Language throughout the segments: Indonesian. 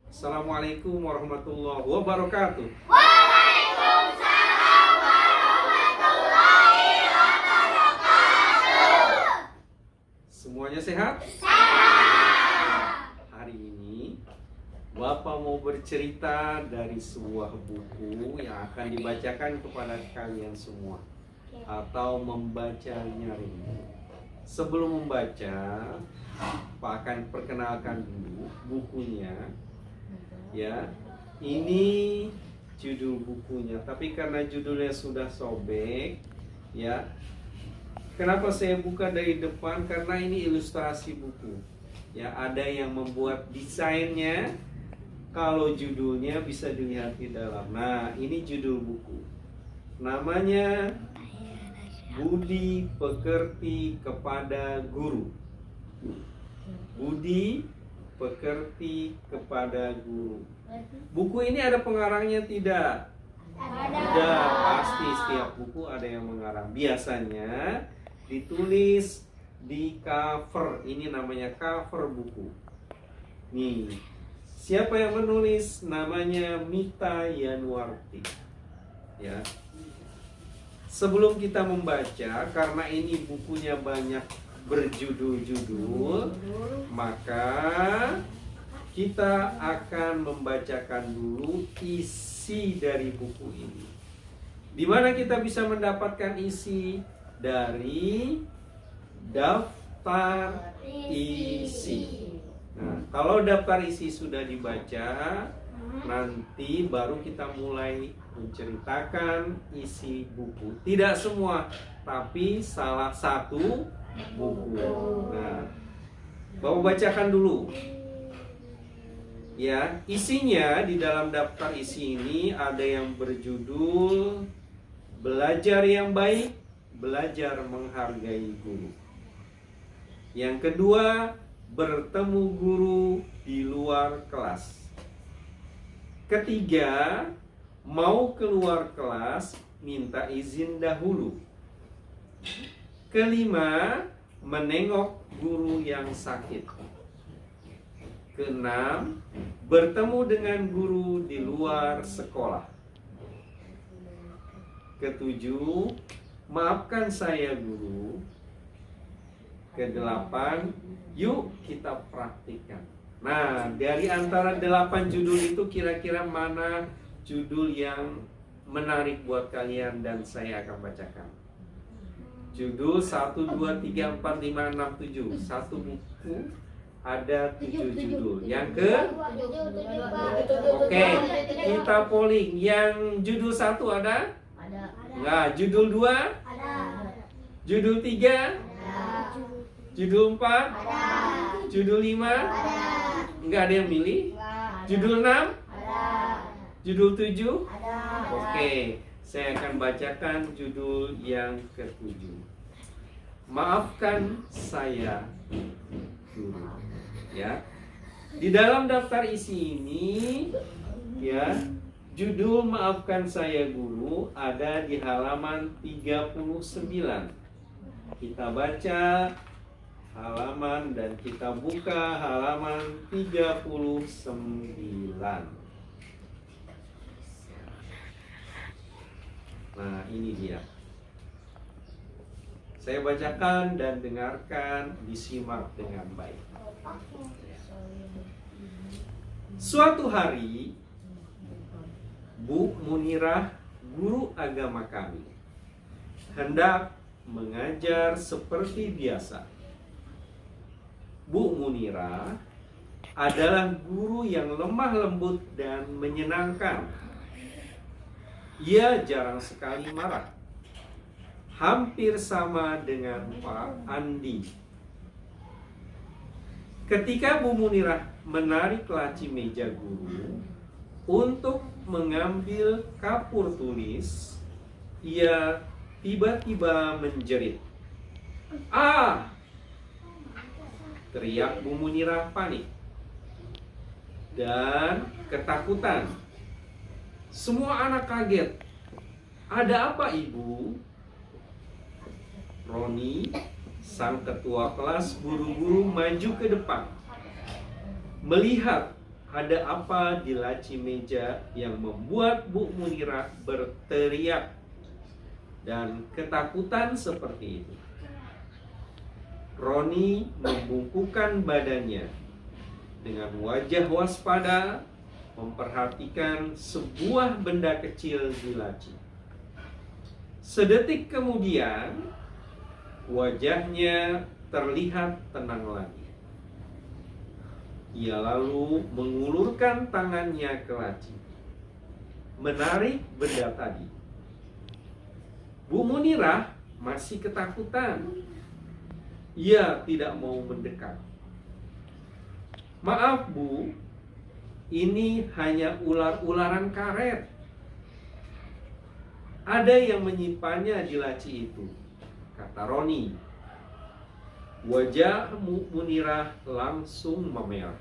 Assalamualaikum warahmatullahi wabarakatuh. Waalaikumsalam warahmatullahi wabarakatuh. Semuanya sehat? Sehat. Hari ini Bapak mau bercerita dari sebuah buku yang akan dibacakan kepada kalian semua atau membacanya rindu. Sebelum membaca, Pak akan perkenalkan dulu bukunya. Ya, ini judul bukunya. Tapi karena judulnya sudah sobek, ya. Kenapa saya buka dari depan? Karena ini ilustrasi buku. Ya, ada yang membuat desainnya. Kalau judulnya bisa dilihat di dalam. Nah, ini judul buku. Namanya Budi Pekerti kepada Guru. Budi Pekerti kepada Guru. Buku ini ada pengarangnya tidak? Tidak, pasti setiap buku ada yang mengarang. Biasanya ditulis di cover. Ini namanya cover buku. Nih, siapa yang menulis? Namanya Mita Yanuarti. Ya. Sebelum kita membaca, karena ini bukunya banyak berjudul-judul, maka kita akan membacakan dulu isi dari buku ini. Di mana kita bisa mendapatkan isi? Dari daftar isi. Nah, kalau daftar isi sudah dibaca, nanti baru kita mulai menceritakan isi buku. Tidak semua, tapi salah satu buku. Nah, Bapak bacakan dulu. Ya, isinya di dalam daftar isi ini ada yang berjudul Belajar yang Baik, Belajar Menghargai Guru. Yang kedua, Bertemu Guru di Luar Kelas. Ketiga, Mau keluar kelas, minta izin dahulu. Kelima, menengok guru yang sakit. Keenam, bertemu dengan guru di luar sekolah. Ketujuh, maafkan saya guru. Kedelapan, yuk kita praktikkan. Nah, dari antara 8 judul itu kira-kira mana judul yang menarik buat kalian dan saya akan bacakan. Judul 1, 2, 3, 4, 5, 6, 7. Satu buku ada 7 judul. Yang ke? Oke, kita polling. Yang judul 1 ada? Enggak. Judul 2? Judul 3? Judul 4? Judul 5? Enggak ada yang milih? Judul 6? Judul 7? Oke. Saya akan bacakan judul yang ke-7. Maafkan saya guru. Ya. Di dalam daftar isi ini, ya, judul Maafkan Saya Guru ada di halaman 39. Kita baca halaman dan kita buka halaman 39. Nah, ini dia. Saya bacakan dan dengarkan, disimak dengan baik. Suatu hari, Bu Munirah, guru agama kami, hendak mengajar seperti biasa. Bu Munirah adalah guru yang lemah lembut dan menyenangkan. Ia jarang sekali marah. Hampir sama dengan Pak Andi. Ketika Bu Munirah menarik laci meja guru untuk mengambil kapur tulis, ia tiba-tiba menjerit. "Ah!" teriak Bu Munirah panik dan ketakutan. Semua anak kaget. "Ada apa, Ibu?" Roni, sang ketua kelas, buru-buru maju ke depan. Melihat ada apa di laci meja yang membuat Bu Munirah berteriak dan ketakutan seperti itu. Roni membungkukkan badannya dengan wajah waspada, memperhatikan sebuah benda kecil di laci. Sedetik kemudian, wajahnya terlihat tenang lagi. Ia lalu mengulurkan tangannya ke laci, menarik benda tadi. Bu Munirah masih ketakutan. Ia tidak mau mendekat. Maaf Bu, ini hanya ular-ularan karet. Ada yang menyimpannya di laci itu, kata Roni. Wajah Bu Munirah langsung memerah.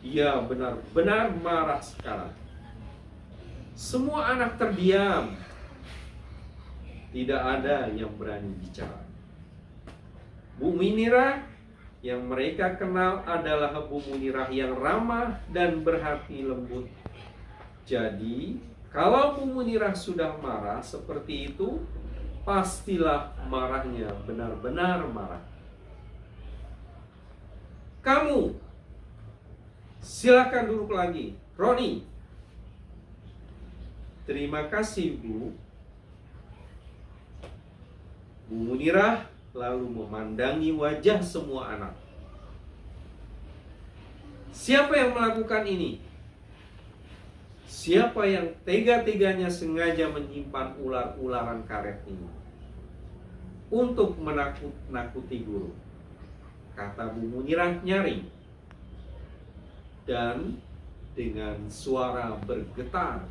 Ia benar-benar marah sekarang. Semua anak terdiam. Tidak ada yang berani bicara. Bu Munirah yang mereka kenal adalah Bu Munirah yang ramah dan berhati lembut. Jadi, kalau Bu Munirah sudah marah seperti itu, pastilah marahnya benar-benar marah. Kamu, silakan duduk lagi. Roni. Terima kasih, Bu. Bu Munirah lalu memandangi wajah semua anak. Siapa yang melakukan ini? Siapa yang tega-teganya sengaja menyimpan ular-ularan karet ini untuk menakut-nakuti guru? Kata Bu Munirah nyaring. Dan dengan suara bergetar.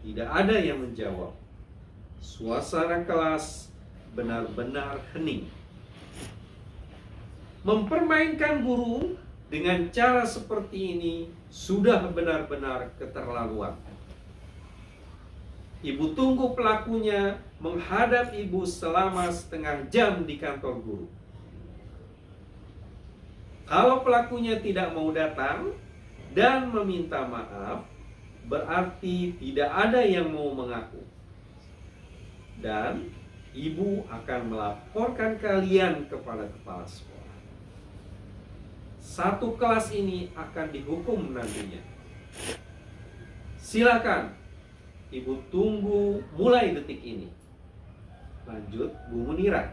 Tidak ada yang menjawab. Suasana kelas benar-benar hening. Mempermainkan guru dengan cara seperti ini sudah benar-benar keterlaluan. Ibu tunggu pelakunya menghadap ibu selama setengah jam di kantor guru. Kalau pelakunya tidak mau datang dan meminta maaf, berarti tidak ada yang mau mengaku. Dan ibu akan melaporkan kalian kepada kepala sekolah. Satu kelas ini akan dihukum nantinya. Silakan, ibu tunggu mulai detik ini. Lanjut Bu Munirah.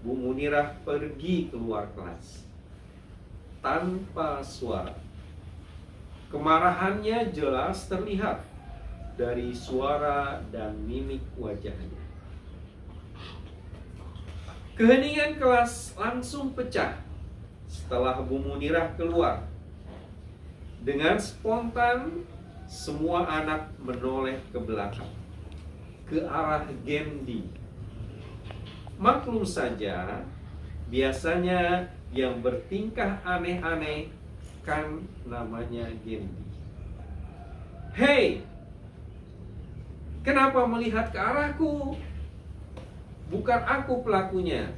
Bu Munirah pergi keluar kelas tanpa suara. Kemarahannya jelas terlihat dari suara dan mimik wajahnya. Keheningan kelas langsung pecah setelah Bu Munirah keluar. Dengan spontan, semua anak menoleh ke belakang, ke arah Gendi. Maklum saja, biasanya yang bertingkah aneh-aneh kan namanya Gendi. Hei! Kenapa melihat ke arahku? Bukan aku pelakunya.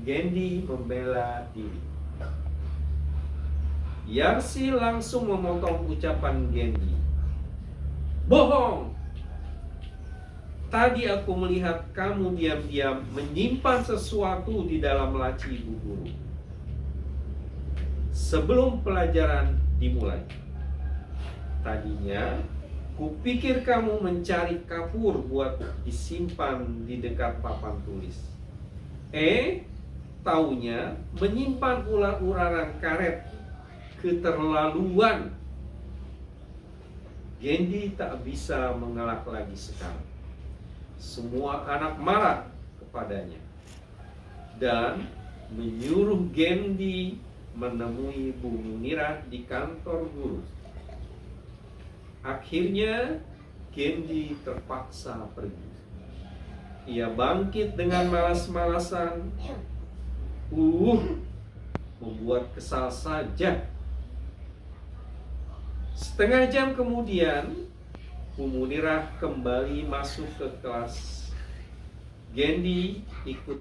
Gendi membela diri. Yarsi langsung memotong ucapan Gendi. Bohong! Tadi aku melihat kamu diam-diam menyimpan sesuatu di dalam laci ibu guru sebelum pelajaran dimulai. Tadinya kupikir kamu mencari kapur buat disimpan di dekat papan tulis. Taunya menyimpan ular-ularan karet. Keterlaluan. Gendi tak bisa mengelak lagi sekarang. Semua anak marah kepadanya dan menyuruh Gendi menemui Bu Munirah di kantor guru. Akhirnya Gendi terpaksa pergi. Ia bangkit dengan malas-malasan. Membuat kesal saja. Setengah jam kemudian, Bu Munirah kembali masuk ke kelas. Gendi ikut